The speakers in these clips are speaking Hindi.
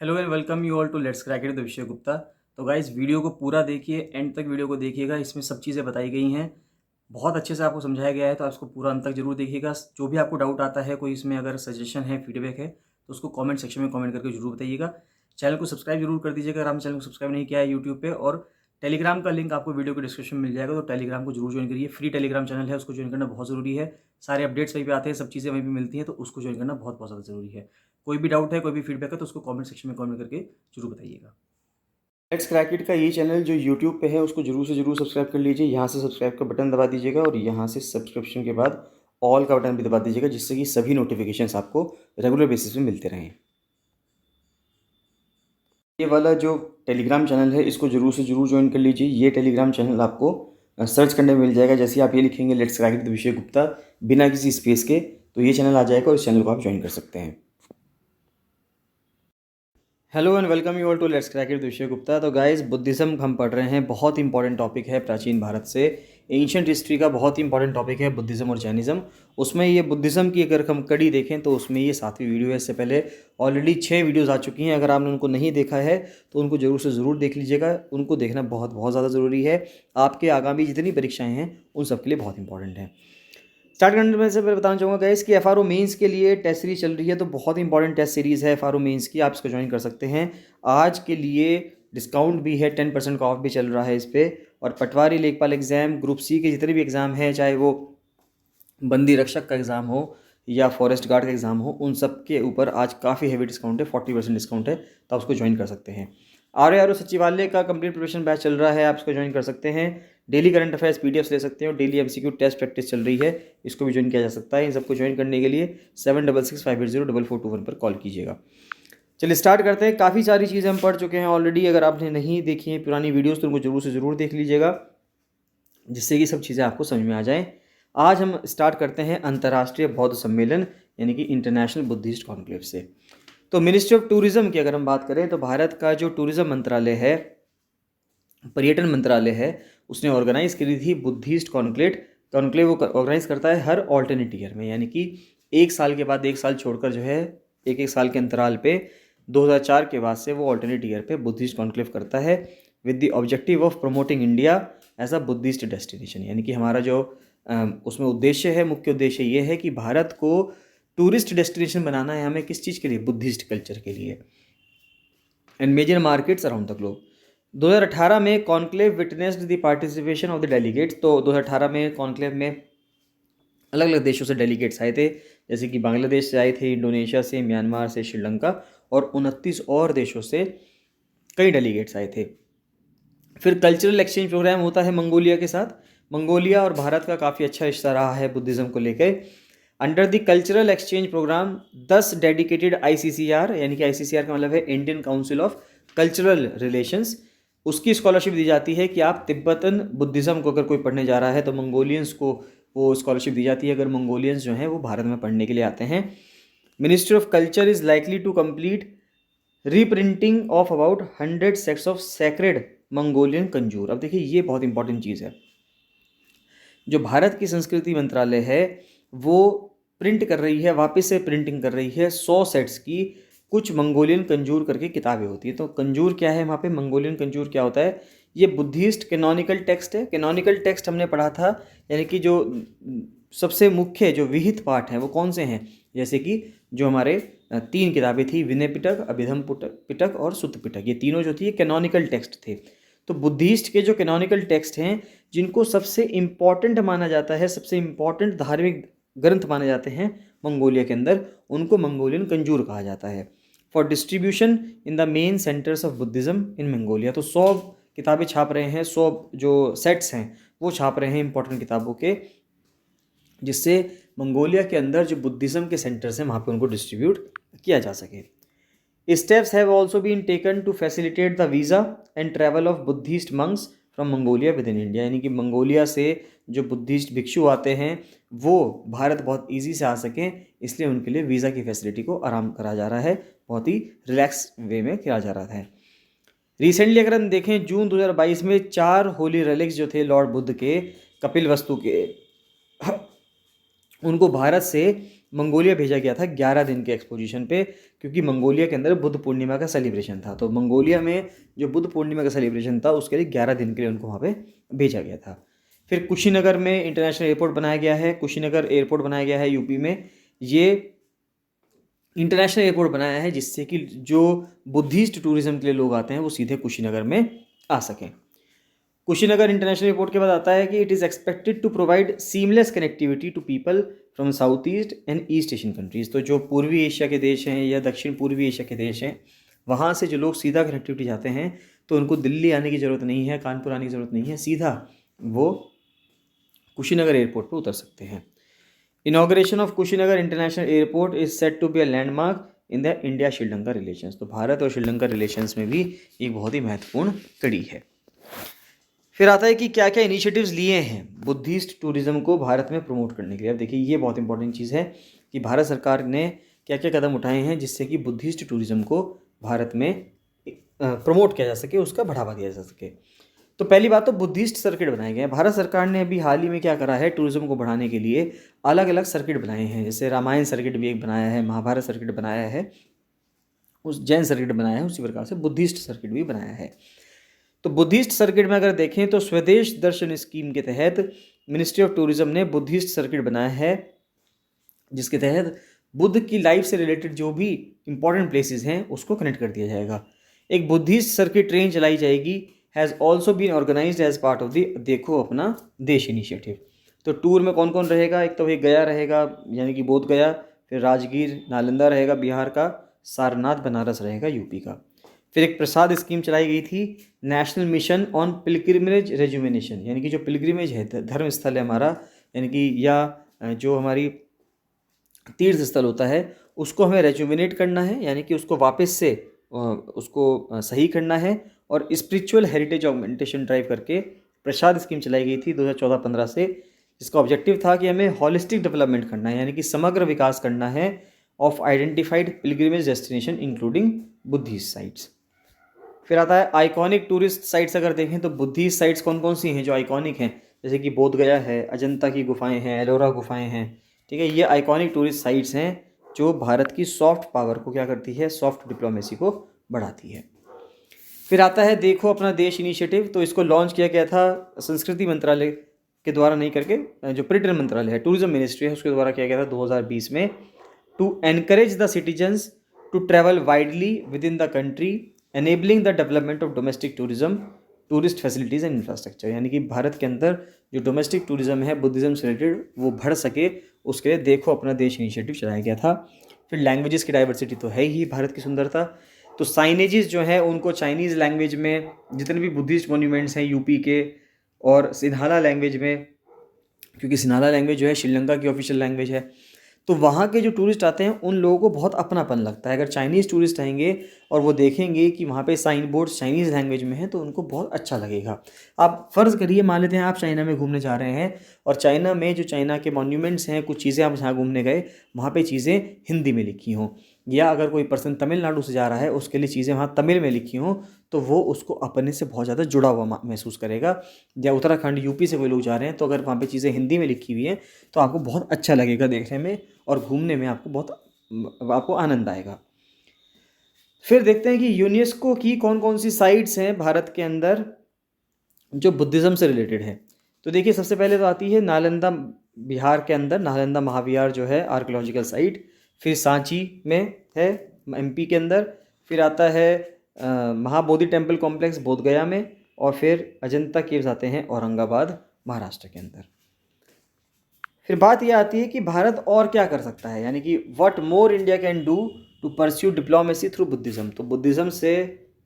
Hello and welcome you all to let's crack it the Vishay Gupta. तो गाइस वीडियो को पूरा देखिए, एंड तक वीडियो को देखिएगा। इसमें सब चीज़ें बताई गई हैं, बहुत अच्छे से आपको समझाया गया है, तो आप इसको पूरा अंत तक जरूर देखिएगा। जो भी आपको डाउट आता है, कोई इसमें अगर सजेशन है, फीडबैक है, तो उसको कमेंट सेक्शन में कमेंट करके जरूर बताइएगा। चैनल को सब्सक्राइब जरूर कर दीजिएगा अगर आपने चैनल को सब्सक्राइब नहीं किया है यूट्यूब पे। और टेलीग्राम का लिंक आपको वीडियो के डिस्क्रिप्शन में मिल जाएगा, तो टेलीग्राम को जरूर ज्वाइन करिए। फ्री टेलीग्राम चैनल है, उसको ज्वाइन करना बहुत ज़रूरी है। सारे अपडेट्स वहीं पे आते हैं, सब चीज़ें वहीं पे मिलती हैं, तो उसको ज्वाइन करना बहुत बहुत ज़्यादा ज़रूरी है। कोई भी डाउट है, कोई भी फीडबैक है, तो उसको कमेंट सेक्शन में कमेंट करके जरूर बताइएगा। लेट्स क्रैक इट का ये चैनल जो यूट्यूब पे है, उसको जरूर से जरूर सब्सक्राइब कर लीजिए। यहाँ से सब्सक्राइब का बटन दबा दीजिएगा और यहाँ से सब्सक्रिप्शन के बाद ऑल का बटन भी दबा दीजिएगा, जिससे कि सभी नोटिफिकेशंस आपको रेगुलर बेसिस पे मिलते रहें। ये वाला जो टेलीग्राम चैनल है, इसको जरूर से जरूर ज्वाइन कर लीजिए। ये टेलीग्राम चैनल आपको सर्च करने में मिल जाएगा। जैसे ही आप ये लिखेंगे let's crack it the Vishay Gupta बिना किसी स्पेस के, तो ये चैनल आ जाएगा और इस चैनल को आप ज्वाइन कर सकते हैं। Hello and welcome you all to let's crack it Vishay Gupta. तो गाइस, बुद्धिज़्म हम पढ़ रहे हैं, बहुत इंपॉर्टेंट टॉपिक है प्राचीन भारत से। एंशियंट हिस्ट्री का बहुत ही इंपॉर्टेंट टॉपिक है बुद्धिज़्म और जैनिज़्म। उसमें ये बुद्धिज़्म की अगर हम कड़ी देखें तो उसमें ये 7वीं वीडियो है। इससे पहले ऑलरेडी 6 वीडियोस आ चुकी हैं। अगर आपने उनको नहीं देखा है तो उनको जरूर से ज़रूर देख लीजिएगा। उनको देखना बहुत बहुत ज़्यादा ज़रूरी है। आपके आगामी जितनी परीक्षाएँ हैं उन सब के लिए बहुत इंपॉर्टेंट है। स्टार्ट करने से पहले बताना चाहूँगा गाइस कि एफआरओ मेंस के लिए टेस्ट सीरीज चल रही है, तो बहुत इंपॉर्टेंट टेस्ट सीरीज़ है एफआरओ मेंस की। आप इसको ज्वाइन कर सकते हैं। आज के लिए डिस्काउंट भी है, 10% का ऑफ भी चल रहा है इस पर। और पटवारी लेखपाल एग्ज़ाम, ग्रुप सी के जितने भी एग्ज़ाम हैं, चाहे वो बंदी रक्षक का एग्ज़ाम हो या फॉरेस्ट गार्ड का एग्ज़ाम हो, उन सब के ऊपर आज काफ़ी हैवी डिस्काउंट है, 40% डिस्काउंट है। तो आप उसको ज्वाइन कर सकते हैं। आर सचिवालय का कंप्लीट प्रिपरेशन बैच चल रहा है, आप इसको ज्वाइन कर सकते हैं। डेली करंट अफेयर्स पीडीएफ ले सकते हो। डेली एमसीक्यू टेस्ट प्रैक्टिस चल रही है, इसको भी ज्वाइन किया जा सकता है। इन सबको ज्वाइन करने के लिए 7665804421 पर कॉल कीजिएगा। चलिए स्टार्ट करते हैं। काफ़ी सारी चीज़ें हम पढ़ चुके हैं ऑलरेडी। अगर आपने नहीं देखी हैं पुरानी वीडियोस तो उनको जरूर से ज़रूर देख लीजिएगा, जिससे कि सब चीज़ें आपको समझ में आ जाएं। आज हम स्टार्ट करते हैं अंतर्राष्ट्रीय बौद्ध सम्मेलन यानी कि इंटरनेशनल बुद्धिस्ट कॉन्क्लेव से। तो मिनिस्ट्री ऑफ टूरिज्म की अगर हम बात करें तो भारत का जो टूरिज्म मंत्रालय है, पर्यटन मंत्रालय है, उसने ऑर्गेनाइज करी थी बुद्धिस्ट कॉन्क्लेव वो ऑर्गेनाइज करता है हर ऑल्टरनेट ईयर में, यानी कि एक साल के बाद एक साल छोड़कर जो है एक एक साल के अंतराल पे 2004 के बाद से वो ऑल्टरनेट ईयर पे बुद्धिस्ट कॉन्क्लेव करता है with the objective of promoting India as a Buddhist destination. यानी कि हमारा जो उसमें उद्देश्य है, मुख्य उद्देश्य ये है कि भारत को टूरिस्ट डेस्टिनेशन बनाना है हमें। किस चीज़ के लिए? बुद्धिस्ट कल्चर के लिए। And major markets around the globe. 2018 में conclave witnessed the participation of the delegates. तो 2018 में कॉन्क्लेव में अलग अलग देशों से डेलीगेट्स आए थे, जैसे कि बांग्लादेश से आए थे, इंडोनेशिया से, म्यांमार से, श्रीलंका और 29 और देशों से कई डेलीगेट्स आए थे। फिर कल्चरल एक्सचेंज प्रोग्राम होता है मंगोलिया के साथ। मंगोलिया और भारत का काफ़ी अच्छा रिश्ता रहा है बुद्धिज़्म को लेकर। Under the cultural exchange programme 10 dedicated ICCR, यानी कि ICCR का मतलब है Indian Council of Cultural Relations, उसकी स्कॉलरशिप दी जाती है कि आप तिब्बतन बुद्धिज़्म को अगर कोई पढ़ने जा रहा है तो मंगोलियंस को वो स्कॉलरशिप दी जाती है अगर मंगोलियंस जो हैं वो भारत में पढ़ने के लिए आते हैं। Ministry of culture is likely to complete reprinting of about 100 sets of sacred Mongolian Kanjur. अब देखिए ये बहुत इंपॉर्टेंट चीज़ है। जो भारत की संस्कृति मंत्रालय है वो प्रिंट कर रही है, वापस से प्रिंटिंग कर रही है 100 सेट्स की कुछ मंगोलियन कंजूर करके किताबें होती है। तो कंजूर क्या है वहाँ पे, मंगोलियन कंजूर क्या होता है? ये बुद्धिस्ट कैनोनिकल टेक्स्ट है। कैनोनिकल टेक्स्ट हमने पढ़ा था, यानी कि जो सबसे मुख्य जो विहित पाठ हैं वो कौन से हैं? जैसे कि जो हमारे 3 किताबें थी, विनय पिटक, अभिधम पिटक और सुत्त पिटक, ये तीनों जो थी कैनोनिकल टेक्स्ट थे। तो बुद्धिस्ट के जो कैनोनिकल टेक्स्ट हैं, जिनको सबसे इम्पॉर्टेंट माना जाता है, सबसे इम्पॉर्टेंट धार्मिक ग्रंथ माने जाते हैं मंगोलिया के अंदर, उनको मंगोलियन कंजूर कहा जाता है। For distribution in the main centres of Buddhism in Mongolia. तो 100 किताबें छाप रहे हैं, 100 जो सेट्स हैं वो छाप रहे हैं इंपॉर्टेंट किताबों के, जिससे मंगोलिया के अंदर जो बुद्धिज़्म के सेंटर्स हैं वहाँ पे उनको डिस्ट्रीब्यूट किया जा सके। Steps have also been taken to facilitate the visa and travel of Buddhist monks from Mongolia within India. यानी कि मंगोलिया से जो बुद्धिस्ट भिक्षु आते हैं वो भारत बहुत इजी से आ सकें, इसलिए उनके लिए वीज़ा की फैसिलिटी को आराम करा जा रहा है, बहुत ही रिलैक्स वे में किया जा रहा है। रिसेंटली अगर हम देखें जून 2022 में 4 होली रेलिक्स जो थे लॉर्ड बुद्ध के, कपिल वस्तु के, उनको भारत से मंगोलिया भेजा गया था 11 दिन के एक्सपोजिशन पे, क्योंकि मंगोलिया के अंदर बुद्ध पूर्णिमा का सेलिब्रेशन था। तो मंगोलिया में जो बुद्ध पूर्णिमा का सेलिब्रेशन था उसके लिए 11 दिन के लिए उनको वहाँ पे भेजा गया था। फिर कुशीनगर में इंटरनेशनल एयरपोर्ट बनाया गया है, कुशीनगर एयरपोर्ट बनाया गया है यूपी में। ये इंटरनेशनल एयरपोर्ट बनाया है जिससे कि जो बुद्धिस्ट टूरिज्म के लिए लोग आते हैं वो सीधे कुशीनगर में आ सकें। कुशीनगर इंटरनेशनल एयरपोर्ट के बाद आता है कि it is expected to provide seamless connectivity to people from South East and East Asian countries. तो जो पूर्वी एशिया के देश हैं या दक्षिण पूर्वी एशिया के देश हैं, वहाँ से जो लोग सीधा कनेक्टिविटी चाहते हैं तो उनको दिल्ली आने की ज़रूरत नहीं है, कानपुर आने की ज़रूरत नहीं है, सीधा वो कुशीनगर एयरपोर्ट पर उतर सकते हैं। Inauguration of Kushinagar international airport is set to be a landmark in the India Sri Lanka relations. तो भारत और श्रीलंका रिलेशंस में भी एक बहुत ही महत्वपूर्ण कड़ी है। फिर आता है कि क्या क्या इनिशिएटिव्स लिए हैं बुद्धिस्ट टूरिज्म को भारत में प्रमोट करने के लिए। अब देखिए ये बहुत इंपॉर्टेंट चीज़ है कि भारत सरकार ने क्या क्या कदम उठाए हैं जिससे कि बुद्धिस्ट टूरिज्म को भारत में प्रमोट किया जा सके, उसका बढ़ावा दिया जा सके। तो पहली बात तो बुद्धिस्ट सर्किट बनाए गए हैं। भारत सरकार ने अभी हाल ही में क्या करा है, टूरिज्म को बढ़ाने के लिए अलग अलग सर्किट बनाए हैं। जैसे रामायण सर्किट भी एक बनाया है, महाभारत सर्किट बनाया है, उस जैन सर्किट बनाया है, उसी प्रकार से बुद्धिस्ट सर्किट भी बनाया है। तो बुद्धिस्ट सर्किट में अगर देखें तो स्वदेश दर्शन स्कीम के तहत मिनिस्ट्री ऑफ टूरिज्म ने बुद्धिस्ट सर्किट बनाया है, जिसके तहत बुद्ध की लाइफ से रिलेटेड जो भी इंपॉर्टेंट प्लेसेस हैं उसको कनेक्ट कर दिया जाएगा। एक बुद्धिस्ट सर्किट ट्रेन चलाई जाएगी, has also been organised as part of the Dekho Apna देश इनिशिएटिव। तो टूर में कौन कौन रहेगा, एक तो भाई गया रहेगा यानी कि बोध गया, फिर राजगीर नालंदा रहेगा बिहार का, सारनाथ बनारस रहेगा यूपी का। फिर एक प्रसाद स्कीम चलाई गई थी, नेशनल मिशन ऑन पिलग्रिमेज रेजुमिनेशन, यानी कि जो पिलग्रिमेज है धर्म स्थल है हमारा, यानी कि या जो हमारी तीर्थ स्थल होता है उसको हमें रेजुमिनेट करना है, यानी कि उसको वापस से उसको सही करना है। और स्पिरिचुअल हेरिटेज ऑगमेंटेशन ड्राइव करके प्रसाद स्कीम चलाई गई थी 2014-15 से, जिसका ऑब्जेक्टिव था कि हमें हॉलिस्टिक डेवलपमेंट करना है, यानी कि समग्र विकास करना है of identified pilgrimage destination including Buddhist sites. फिर आता है आइकॉनिक टूरिस्ट साइट्स। अगर देखें तो बुद्धिस्ट साइट्स कौन कौन सी हैं जो आइकॉनिक हैं, जैसे कि बोध गया है, अजंता की गुफाएं हैं, एलोरा गुफाएं हैं, ठीक है। ये आइकॉनिक टूरिस्ट साइट्स हैं जो भारत की सॉफ्ट पावर को क्या करती है, सॉफ्ट डिप्लोमेसी को बढ़ाती है। फिर आता है देखो अपना देश इनिशिएटिव। तो इसको लॉन्च किया गया था संस्कृति मंत्रालय के द्वारा नहीं करके, जो पर्यटन मंत्रालय है, टूरिज्म मिनिस्ट्री है, उसके द्वारा किया गया था 2020 में, to encourage the citizens to travel widely within the country, enabling the development of domestic tourism, tourist facilities and infrastructure. यानी कि भारत के अंदर जो डोमेस्टिक टूरिज्म है बुद्धिज़्म से रिलेटेड वो बढ़ सके, उसके लिए देखो अपना देश इनिशिएटिव चलाया गया था। फिर लैंग्वेजेस की डाइवर्सिटी तो है ही भारत की सुंदरता, तो साइनेजेस जो है उनको चाइनीज़ लैंग्वेज में, जितने भी बुद्धिस्ट मोन्यूमेंट्स हैं यूपी के, और सिन्हाला लैंग्वेज में, क्योंकि सिन्हाला लैंग्वेज जो है श्रीलंका की ऑफिशियल लैंग्वेज है, तो वहाँ के जो टूरिस्ट आते हैं उन लोगों को बहुत अपनापन लगता है। अगर चाइनीज़ टूरिस्ट आएंगे और वो देखेंगे कि वहाँ पे साइन बोर्ड्स चाइनीज़ लैंग्वेज में हैं तो उनको बहुत अच्छा लगेगा। आप फ़र्ज़ करिए, मान लेते हैं आप चाइना में घूमने जा रहे हैं और चाइना में जो चाइना के मॉन्यूमेंट्स हैं, कुछ चीज़ें आप जहाँ घूमने गए वहाँ पे चीज़ें हिंदी में लिखी हों, या अगर कोई पर्सन तमिलनाडु से जा रहा है उसके लिए चीज़ें वहाँ तमिल में लिखी हों, तो वो उसको अपने से बहुत ज़्यादा जुड़ा हुआ महसूस करेगा। या उत्तराखंड यूपी से कोई लोग जा रहे हैं तो अगर वहाँ पे चीज़ें हिंदी में लिखी हुई हैं तो आपको बहुत अच्छा लगेगा देखने में, और घूमने में आपको आनंद आएगा। फिर देखते हैं कि यूनेस्को की कौन कौन सी साइट्स हैं भारत के अंदर जो बुद्धिज़्म से रिलेटेड है। तो देखिए सबसे पहले तो आती है नालंदा, बिहार के अंदर नालंदा महाविहार जो है आर्कियोलॉजिकल साइट। फिर सांची में है एमपी के अंदर। फिर आता है महाबोधि टेम्पल कॉम्प्लेक्स बोध गया में। और फिर अजंता केव्स आते हैं औरंगाबाद महाराष्ट्र के अंदर। फिर बात यह आती है कि भारत और क्या कर सकता है, यानी कि what more India can do to pursue diplomacy through Buddhism. तो बुद्धिज़्म से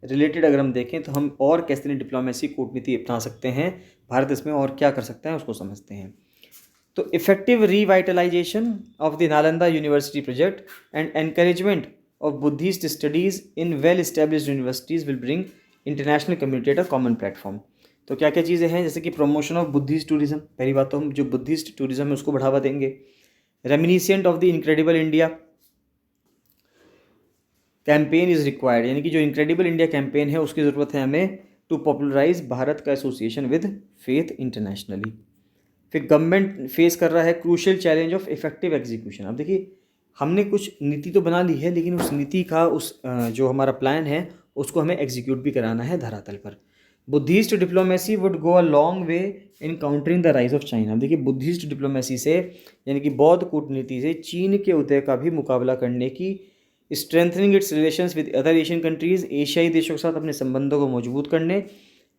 रिलेटेड अगर हम देखें तो हम और कैसे डिप्लोमेसी कूटनीति अपना सकते हैं, भारत इसमें और क्या कर सकता है उसको समझते हैं। तो effective revitalisation of the Nalanda university project and encouragement of Buddhist studies in well established universities will bring international community at a common platform. तो क्या क्या चीज़ें हैं, जैसे कि प्रमोशन ऑफ बुद्धिस्ट टूरिज्म। पहली बात तो हम जो बुद्धिस्ट टूरिज्म है उसको बढ़ावा देंगे। Reminiscent of the incredible India campaign is required, यानी कि जो इनक्रेडिबल इंडिया कैंपेन है उसकी ज़रूरत है हमें टू पॉपुलराइज भारत का एसोसिएशन विद फेथ इंटरनेशनली। फिर गवर्नमेंट फेस कर रहा है crucial challenge of effective execution. अब देखिए हमने कुछ नीति तो बना ली है, लेकिन उस नीति का जो हमारा प्लान है उसको हमें एग्जीक्यूट भी कराना है धरातल पर। Buddhist diplomacy would go a long way in countering the rise of China. देखिए, बुद्धिस्ट डिप्लोमेसी से यानी कि बौद्ध कूटनीति से चीन के उदय का भी मुकाबला करने की, strengthening it's relations with other Asian countries, एशियाई देशों के साथ अपने संबंधों को मजबूत करने,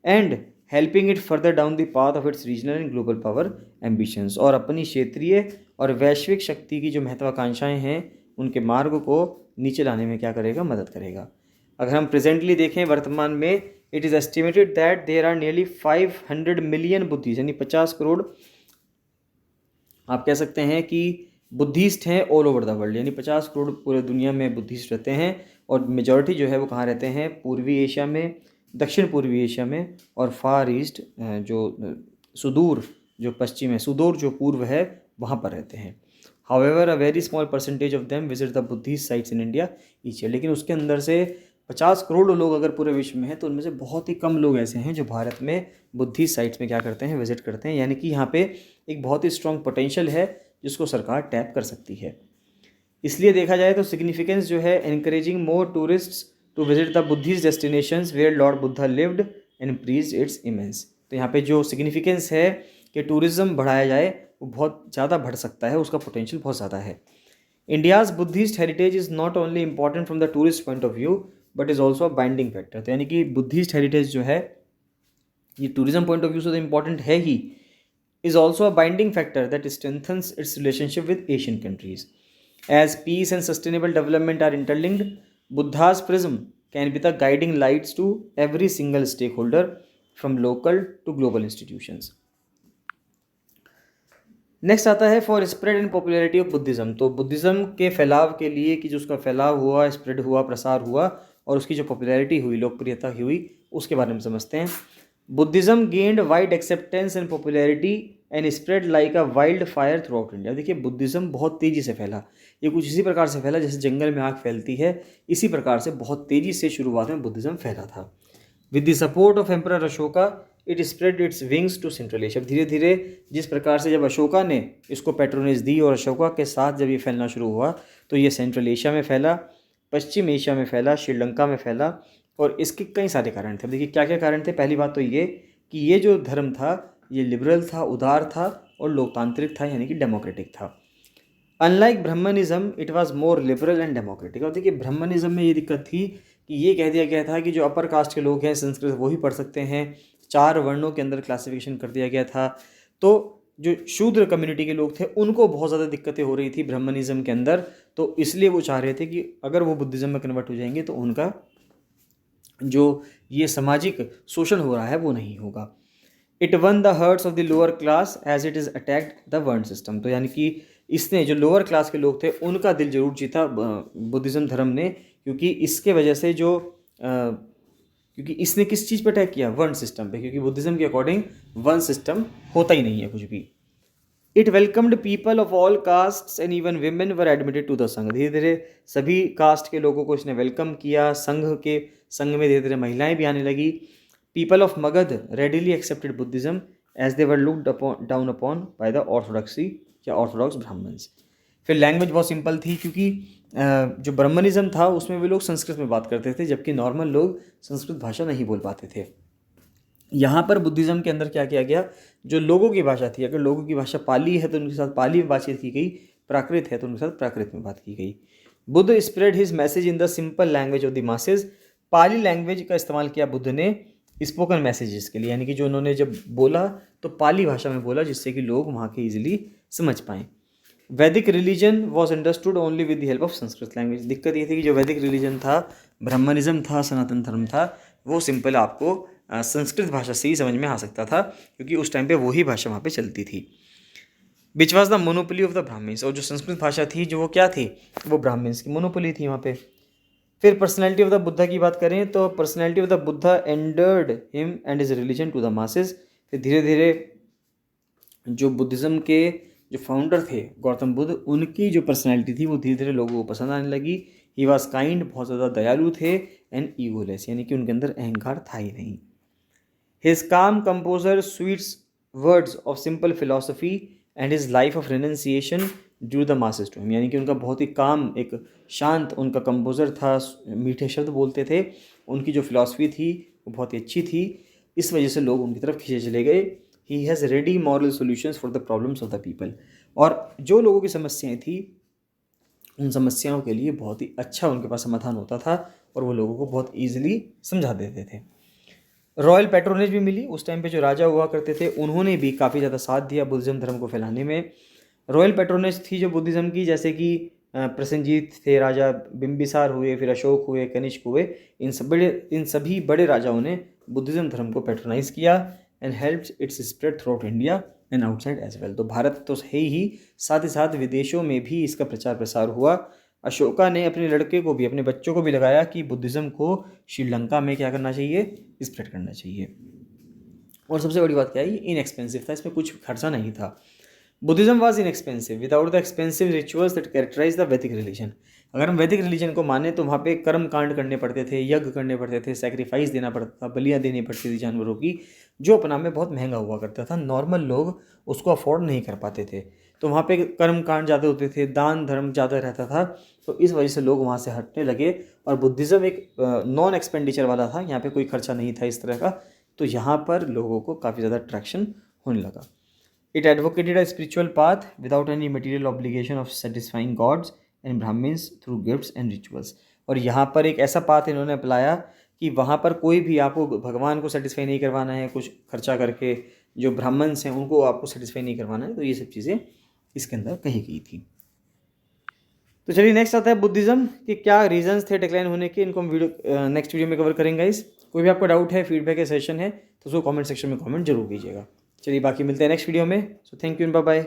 and helping it further down the path of its regional and global power ambitions, और अपनी क्षेत्रीय और वैश्विक शक्ति की जो महत्वाकांक्षाएं हैं उनके मार्ग को नीचे लाने में क्या करेगा, मदद करेगा। अगर हम प्रेजेंटली देखें, वर्तमान में it is estimated that there are nearly 500 million Buddhist, यानी 50 करोड़ आप कह सकते हैं कि बुद्धिस्ट हैं ऑल ओवर द वर्ल्ड, यानी 50 करोड़ पूरे दुनिया में बुद्धिस्ट रहते हैं। और मेजॉरिटी जो है वो कहाँ रहते हैं, पूर्वी एशिया में, दक्षिण पूर्वी एशिया में, और फार ईस्ट जो सुदूर जो पश्चिम है, सुदूर जो पूर्व है, वहाँ पर रहते हैं। However a very small percentage of them visit the Buddhist sites in India each year. लेकिन उसके अंदर से 50 करोड़ लोग अगर पूरे विश्व में हैं तो उनमें से बहुत ही कम लोग ऐसे हैं जो भारत में बुद्धिस्ट साइट्स में क्या करते हैं, विजिट करते हैं। यानी कि यहाँ पे एक बहुत ही स्ट्रॉन्ग पोटेंशियल है जिसको सरकार टैप कर सकती है। इसलिए देखा जाए तो सिग्निफिकेंस जो है, encouraging more tourists to visit the Buddhist destinations where lord Buddha lived and preached its immense. तो यहाँ पे जो सिग्निफिकेंस है कि टूरिज्म बढ़ाया जाए वो बहुत ज़्यादा बढ़ सकता है, उसका पोटेंशियल बहुत ज़्यादा है। India's Buddhist heritage is not only important from the tourist point of view but is also a binding factor. तो यानी कि बुद्धिस्ट हेरिटेज जो है ये टूरिज्म पॉइंट ऑफ व्यू से तो इम्पॉर्टेंट है ही, is also a binding factor that strengthens its relationship with Asian countries. As peace and sustainable development are interlinked, Buddha's prism can be the guiding lights to every single stakeholder from local to global institutions. Next आता है for spread and popularity of Buddhism. तो बुद्धिज़्म के फैलाव के लिए कि जो उसका फैलाव हुआ, स्प्रेड हुआ, प्रसार हुआ, और उसकी जो पॉपुलैरिटी हुई, लोकप्रियता हुई, उसके बारे में समझते हैं। Buddhism gained wide acceptance and popularity and spread like a wild fire through out India. देखिए, बुद्धिज़्म बहुत तेज़ी से फैला, ये कुछ इसी प्रकार से फैला जैसे जंगल में आग फैलती है, इसी प्रकार से बहुत तेज़ी से शुरुआत में बुद्धिज़्म फैला था। With the support of emperor Ashoka it spread its wings to Central Asia. धीरे धीरे जिस प्रकार से जब अशोका ने इसको पैट्रोनेज दी और अशोका के साथ जब ये फैलना शुरू हुआ तो ये सेंट्रल एशिया में फैला, पश्चिम एशिया में फैला, श्रीलंका में फैला, और इसके कई सारे कारण थे। देखिए क्या क्या कारण थे। पहली बात तो ये कि ये जो धर्म था ये लिबरल था, उदार था और लोकतांत्रिक था, यानी कि डेमोक्रेटिक था। Unlike Brahmanism it was more liberal and democratic. और देखिए ब्राह्मणिज्म में ये दिक्कत थी कि ये कह दिया गया था कि जो अपर कास्ट के लोग हैं संस्कृत वो ही पढ़ सकते हैं, 4 वर्णों के अंदर क्लासिफिकेशन कर दिया गया था। तो जो शूद्र कम्युनिटी के लोग थे उनको बहुत ज़्यादा दिक्कतें हो रही थी ब्राह्मणिज्म के अंदर, तो इसलिए वो चाह रहे थे कि अगर वो बुद्धिज़्म में कन्वर्ट हो जाएंगे तो उनका जो ये सामाजिक शोषण हो रहा है वो नहीं होगा। It won the hearts of the lower class as it is attacked the varna system. तो यानी कि इसने जो लोअर क्लास के लोग थे उनका दिल जरूर जीता बुद्धिज़्म धर्म ने, क्योंकि इसके वजह से क्योंकि इसने किस चीज़ पर अटैक किया, वर्ण सिस्टम पे, क्योंकि बुद्धिज़्म के अकॉर्डिंग वर्ण सिस्टम होता ही नहीं है कुछ भी। It welcomed people of all castes and even women were admitted to the Sangha. धीरे धीरे सभी कास्ट के लोगों को इसने वेलकम किया, संघ में धीरे धीरे महिलाएं भी आने लगी। People of Magadha readily accepted Buddhism as they were looked down upon by the orthodoxy या ऑर्थोडॉक्स ब्राह्मण्स। फिर लैंग्वेज बहुत सिंपल थी, क्योंकि जो ब्राह्मणिज्म था उसमें वे लोग संस्कृत में बात करते थे जबकि नॉर्मल लोग संस्कृत भाषा नहीं बोल पाते थे। यहाँ पर बुद्धिज़्म के अंदर क्या किया गया, जो लोगों की भाषा थी, अगर लोगों की भाषा पाली है तो उनके साथ पाली में बातचीत की गई, प्राकृत है तो उनके साथ प्राकृत में बात की गई। Buddha spread his message in the simple language of the masses. Pali language का इस्तेमाल किया बुद्ध ने स्पोकन मैसेजेस के लिए, यानी कि जो उन्होंने जब बोला तो पाली भाषा में बोला जिससे कि लोग वहाँ के ईजिली समझ पाएँ। वैदिक religion was understood only with the help of Sanskrit language. दिक्कत ये थी कि जो वैदिक रिलीजन था, ब्राह्मणिज्म था, सनातन धर्म था, वो सिंपल आपको संस्कृत भाषा से ही समझ में आ सकता था, क्योंकि उस टाइम पे वही भाषा वहाँ पे चलती थी। Which was the monopoly of the Brahmans. और जो संस्कृत भाषा थी जो वो क्या थी, वो ब्राह्मण्स की मोनोपोली थी वहाँ पे। फिर पर्सनैलिटी ऑफ द बुद्धा की बात करें तो personality of the Buddha endeared him and his religion to the masses. फिर धीरे धीरे जो बुद्धिज़्म के जो फाउंडर थे गौतम बुद्ध, उनकी जो पर्सनैलिटी थी वो धीरे धीरे लोगों को पसंद आने लगी। ही वॉज काइंड, बहुत ज़्यादा दयालु थे, एंड ईगोलेस, यानी कि उनके अंदर अहंकार था ही नहीं। His calm composure sweets words of simple philosophy and his life of renunciation drew the masses to him, यानी कि उनका बहुत ही काम, एक शांत उनका कंपोज़र था, मीठे शब्द बोलते थे, उनकी जो फिलॉसफी थी वो बहुत ही अच्छी थी, इस वजह से लोग उनकी तरफ खींचे चले गए। He has ready moral solutions for the problems of the people, और जो लोगों की समस्याएं थी उन समस्याओं के लिए बहुत ही अच्छा उनके पास समाधान होता था और वो लोगों को बहुत ईजिली समझा देते थे। रॉयल पैट्रोनेज भी मिली उस टाइम पे, जो राजा हुआ करते थे उन्होंने भी काफ़ी ज़्यादा साथ दिया बुद्धिज़्म धर्म को फैलाने में। रॉयल पैट्रोनेज थी जो बुद्धिज़्म की, जैसे कि प्रसेनजीत थे, राजा बिम्बिसार हुए, फिर अशोक हुए, कनिष्क हुए, इन सभी बड़े राजाओं ने बुद्धिज़्म धर्म को पैट्रोनाइज किया and helped its spread throughout India and outside as well. तो भारत तो है ही, साथ ही साथ विदेशों में भी इसका प्रचार प्रसार हुआ। अशोका ने अपने लड़के को भी, अपने बच्चों को भी लगाया कि बुद्धिज़्म को श्रीलंका में क्या करना चाहिए, स्प्रेड करना चाहिए। और सबसे बड़ी बात क्या है, ये इनएक्सपेंसिव था, इसमें कुछ खर्चा नहीं था। Buddhism was inexpensive without the expensive rituals that characterise the Vedic religion. अगर हम वैदिक रिलीजन को माने तो वहाँ पे कर्म कांड करने पड़ते थे, यज्ञ करने पड़ते थे, सेक्रीफाइस देना पड़ता था, बलियाँ देनी पड़ती थी जानवरों की, जो अपना में बहुत महंगा हुआ करता था, नॉर्मल लोग उसको अफोर्ड नहीं कर पाते थे। तो वहाँ पे कर्म कांड ज़्यादा होते थे, दान धर्म ज़्यादा रहता था, तो इस वजह से लोग वहाँ से हटने लगे। और बुद्धिज़्म एक नॉन एक्सपेंडिचर वाला था, यहाँ पे कोई खर्चा नहीं था इस तरह का, तो यहाँ पर लोगों को काफ़ी ज़्यादा अट्रैक्शन होने लगा। It advocated a spiritual path without any material obligation of satisfying gods and Brahmins through gifts and rituals। और यहाँ पर एक ऐसा पाथ इन्होंने अपनाया कि वहाँ पर कोई भी आपको भगवान को सेटिस्फाई नहीं करवाना है कुछ खर्चा करके, जो ब्राह्मण्स हैं उनको आपको सेटिस्फाई नहीं करवाना है, तो ये सब चीज़ें इसके अंदर कही गई थी। तो चलिए नेक्स्ट आता है बुद्धिज़्म कि क्या रीजंस थे डिक्लाइन होने के, इनको हम नेक्स्ट वीडियो में कवर करेंगे। इस कोई भी आपको डाउट है, फीडबैक है, सेशन है, तो उसको कमेंट सेक्शन में कमेंट जरूर कीजिएगा। चलिए बाकी मिलते हैं नेक्स्ट वीडियो में। So thank you and bye bye.